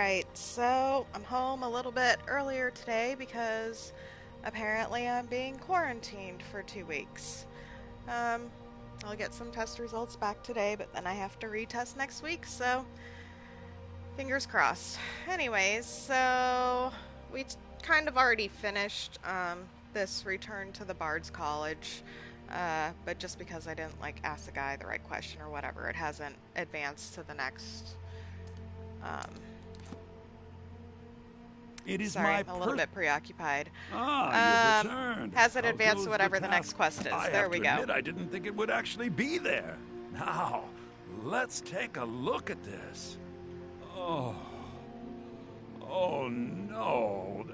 Alright, so I'm home a little bit earlier today because apparently I'm being quarantined for 2 weeks. Um, I'll get some test results back today, but then I have to retest next week, so fingers crossed. Anyways, so we kind of already finished this return to the Bard's College, but just because I didn't ask the guy the right question or whatever, it hasn't advanced to the next. It is Sorry, my I'm a little bit preoccupied. you've returned. Hasn't How advanced goes to the whatever the next task? quest is. I There have we to go. admit, I didn't think it would actually be there. Now, let's take a look at this. Oh no.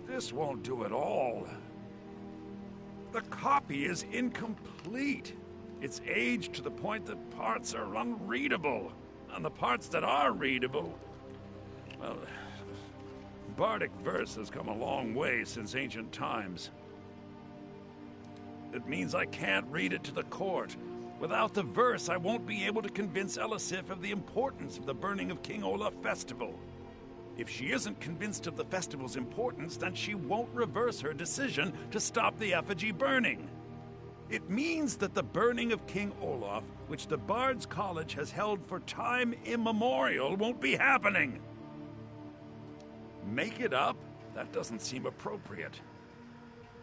This won't do at all. The copy is incomplete. It's aged to the point that parts are unreadable. And the parts that are readable, well, Bardic verse has come a long way since ancient times. It means I can't read it to the court. Without the verse, I won't be able to convince Elisif of the importance of the burning of King Olaf festival. If she isn't convinced of the festival's importance, then she won't reverse her decision to stop the effigy burning. It means that the burning of King Olaf, which the Bard's College has held for time immemorial, won't be happening. Make it up? That doesn't seem appropriate.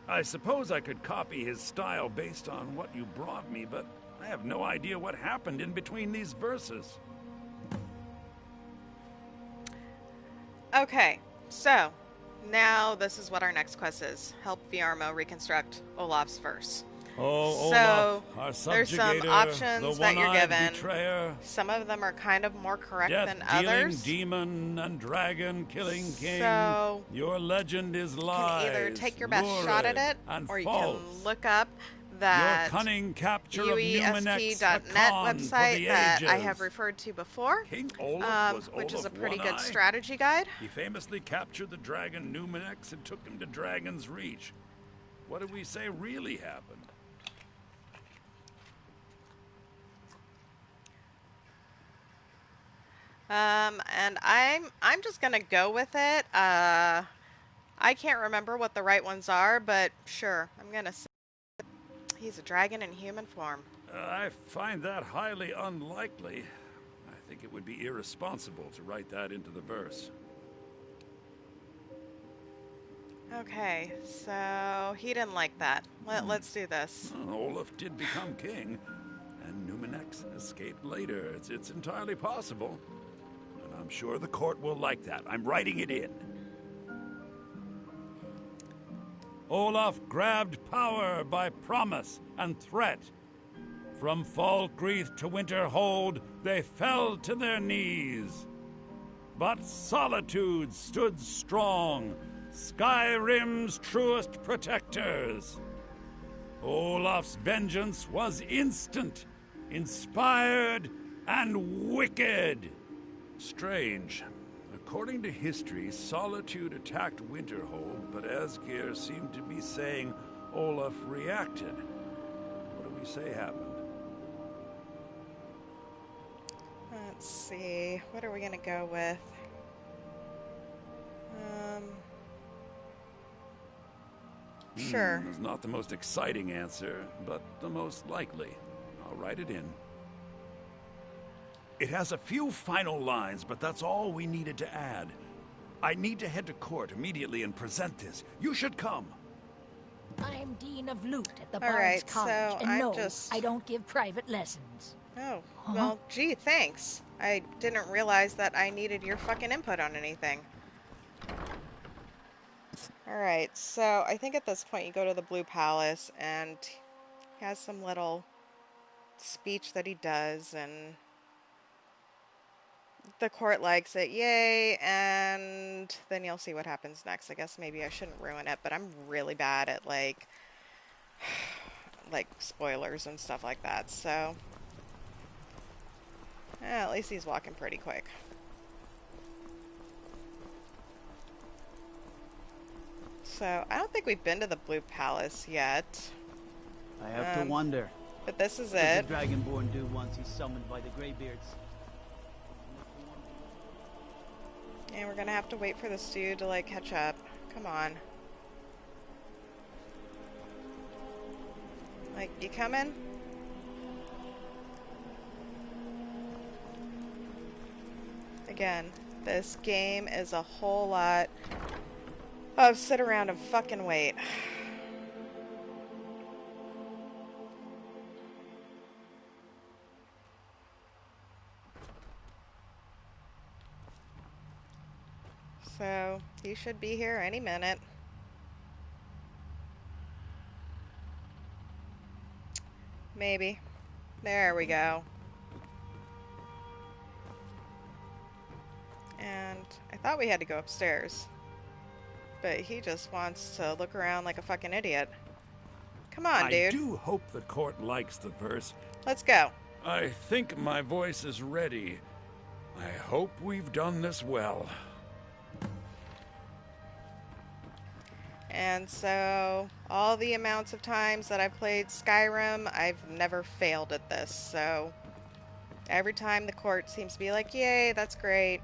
I suppose I could copy his style based on what you brought me, but I have no idea what happened in between these verses. Okay, so now this is what our next quest is. Help Viarmo reconstruct Olaf's verse. Oh, So, Olaf, our there's some subjugator, options the that you're one-eyed given. betrayer, Some of them are kind of more correct than death-dealing others. demon and dragon-killing king. So, Your legend is you lies, can either take your best shot at lurid it, and or you false. can look up that Your cunning capture of Numenec's uesp.net con for website the that I ages. have referred to before, King Olaf was which is a Olaf pretty good One-Eye? strategy guide. He famously captured the dragon Numenex and took him to Dragon's Reach. What did we say really happened? And I'm just gonna go with it. I can't remember what the right ones are, but sure, I'm gonna say he's a dragon in human form. I find that highly unlikely. I think it would be irresponsible to write that into the verse. Okay, so he didn't like that. Let's do this. Olaf did become king, and Numenex escaped later. It's entirely possible. And I'm sure the court will like that. I'm writing it in. Olaf grabbed power by promise and threat. From Falkreath to Winterhold, they fell to their knees. But solitude stood strong, Skyrim's truest protectors. Olaf's vengeance was instant, inspired, and wicked. Strange. According to history, Solitude attacked Winterhold, but Asgeir seemed to be saying Olaf reacted. What do we say happened? Let's see. What are we gonna go with? Sure. It's not the most exciting answer, but the most likely. I'll write it in. It has a few final lines, but that's all we needed to add. I need to head to court immediately and present this. You should come. I'm Dean of Lute at the All right, Bard's College, so and I'm no, just- I don't give private lessons. Oh, well, gee, thanks. I didn't realize that I needed your fucking input on anything. Alright, so I think at this point you go to the Blue Palace and he has some little speech that he does, and the court likes it, yay, and then you'll see what happens next. I guess maybe I shouldn't ruin it, but I'm really bad at like spoilers and stuff like that, so at least he's walking pretty quick. So I don't think we've been to the Blue Palace yet, I have to wonder. but this is What does it. the Dragonborn do once he's summoned by the Greybeards? And we're gonna have to wait for this dude to, like, catch up. Come on. Like, you coming? Again, this game is a whole lot of sit around and fucking wait. So, you should be here any minute. Maybe. There we go. And I thought we had to go upstairs. But he just wants to look around like a fucking idiot. Come on, dude. I do hope the court likes the verse. Let's go. I think my voice is ready. I hope we've done this well. And so, all the amounts of times that I've played Skyrim, I've never failed at this. So, every time the court seems to be like, yay, that's great.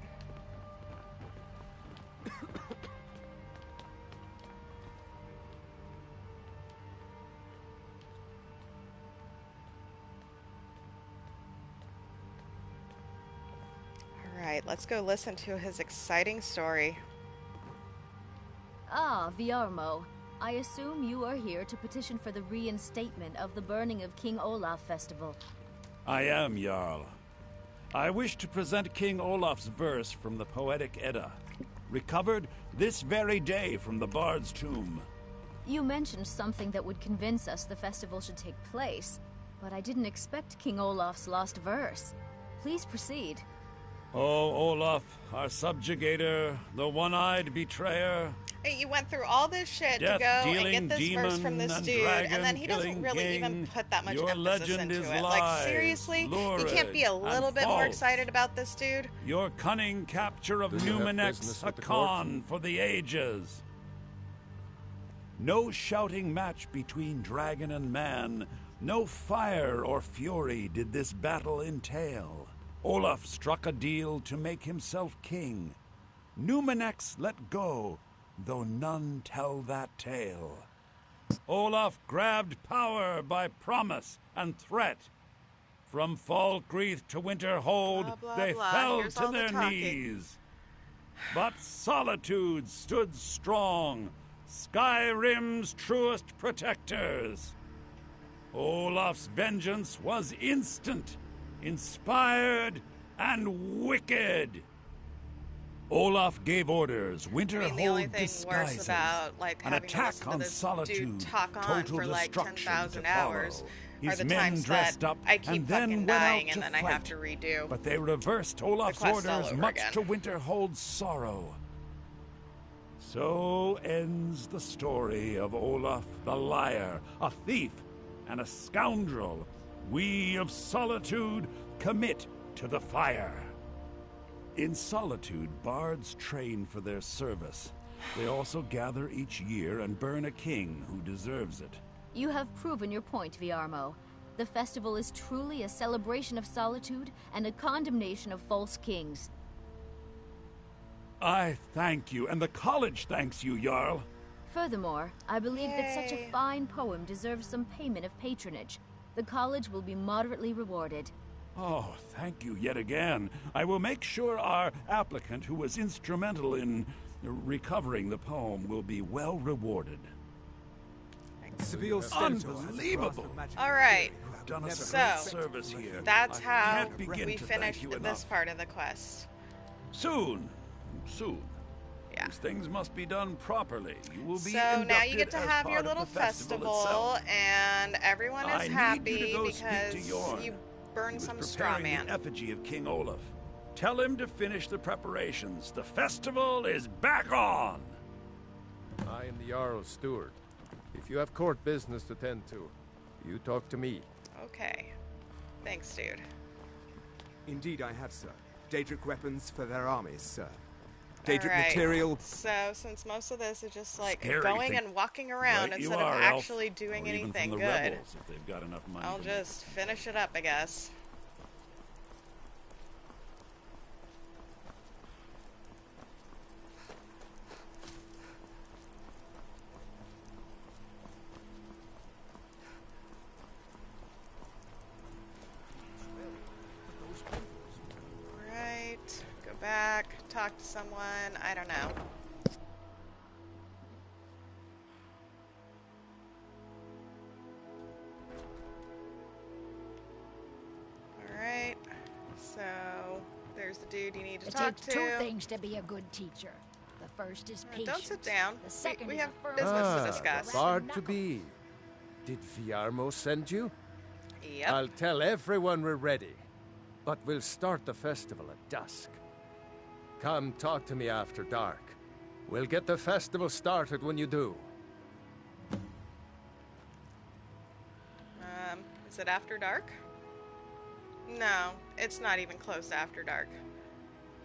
Alright, let's go listen to his exciting story. Ah, Viarmo. I assume you are here to petition for the reinstatement of the burning of King Olaf festival. I am, Jarl. I wish to present King Olaf's verse from the Poetic Edda, recovered this very day from the Bard's tomb. You mentioned something that would convince us the festival should take place, but I didn't expect King Olaf's lost verse. Please proceed. O Olaf, our subjugator, the one-eyed betrayer. Hey, you went through all this shit to go and get this verse from this dude, and then he doesn't really even put that much emphasis into it. Like, seriously? You can't be a little bit more excited about this dude? Your cunning capture of Numenex, a con for the ages. No shouting match between dragon and man, no fire or fury did this battle entail. Olaf struck a deal to make himself king. Numenex let go, though none tell that tale. Olaf grabbed power by promise and threat. From Falkreath to Winterhold, blah, blah, they blah. fell Here's to all the their talking. knees. But Solitude stood strong, Skyrim's truest protectors. Olaf's vengeance was instant, inspired, and wicked. Olaf gave orders, Winterhold the only thing disguises, worse about, like, an having to attack listen to on this Solitude, dude talk on total for like destruction 10,000 to hours follow. are His the men times dressed that up I keep and then fucking went dying out and to then I have fight. to redo. But they reversed Olaf's quest all orders, over much again. to Winterhold's sorrow. So ends the story of Olaf the liar, a thief, and a scoundrel. We of Solitude commit to the fire. In Solitude, bards train for their service. They also gather each year and burn a king who deserves it. You have proven your point, Viarmo. The festival is truly a celebration of solitude and a condemnation of false kings. I thank you, and the college thanks you, Jarl. Furthermore, I believe that such Yay. a fine poem deserves some payment of patronage. The college will be moderately rewarded. Oh, thank you yet again. I will make sure our applicant, who was instrumental in recovering the poem, will be well rewarded. Unbelievable! Alright, You've done us a So, great service here. that's I how can't begin we to finished thank you this enough. part of the quest. Soon. Yeah. These things must be done properly. You will be So now you get inducted to as have your part of little the festival festival, itself. and everyone I is need happy you to go speak to because Yorn. you burned He some was straw preparing man. the effigy of King Olaf. Tell him to finish the preparations. The festival is back on! I am the Jarl's steward. If you have court business to tend to, you talk to me. Okay. Thanks, dude. Indeed I have, sir. Daedric weapons for their armies, sir. Daedric Alright, material... So, since most of this is just like Scary going thing. and walking around Right you instead of are, Elf. actually doing Or even anything from the good, rebels, if they've got enough money I'll to make just finish it up, I guess. talk to someone. I don't know. Alright. So, there's the dude you need to It talk takes to. two things to be a good teacher. The first is patience. Don't sit down. The second we is have a firm business to Ah, discuss. the bard to be. Did Viarmo send you? Yep. I'll tell everyone we're ready. But we'll start the festival at dusk. Come talk to me after dark. We'll get the festival started when you do. Is it after dark? No, it's not even close to after dark.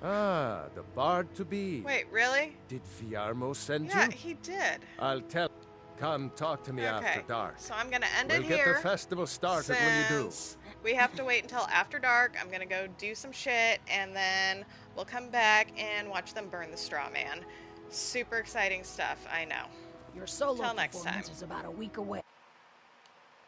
Ah, the bard to be. Wait, really? Did Viarmo send Yeah, you? he did. I'll tell. Come talk to me after dark. So I'm gonna end We'll it get here. the festival started when you do. Since we have to wait until after dark, I'm gonna go do some shit, and then we'll come back and watch them burn the straw man. Super exciting stuff, I know. Your solo Till next performance time. is about a week away.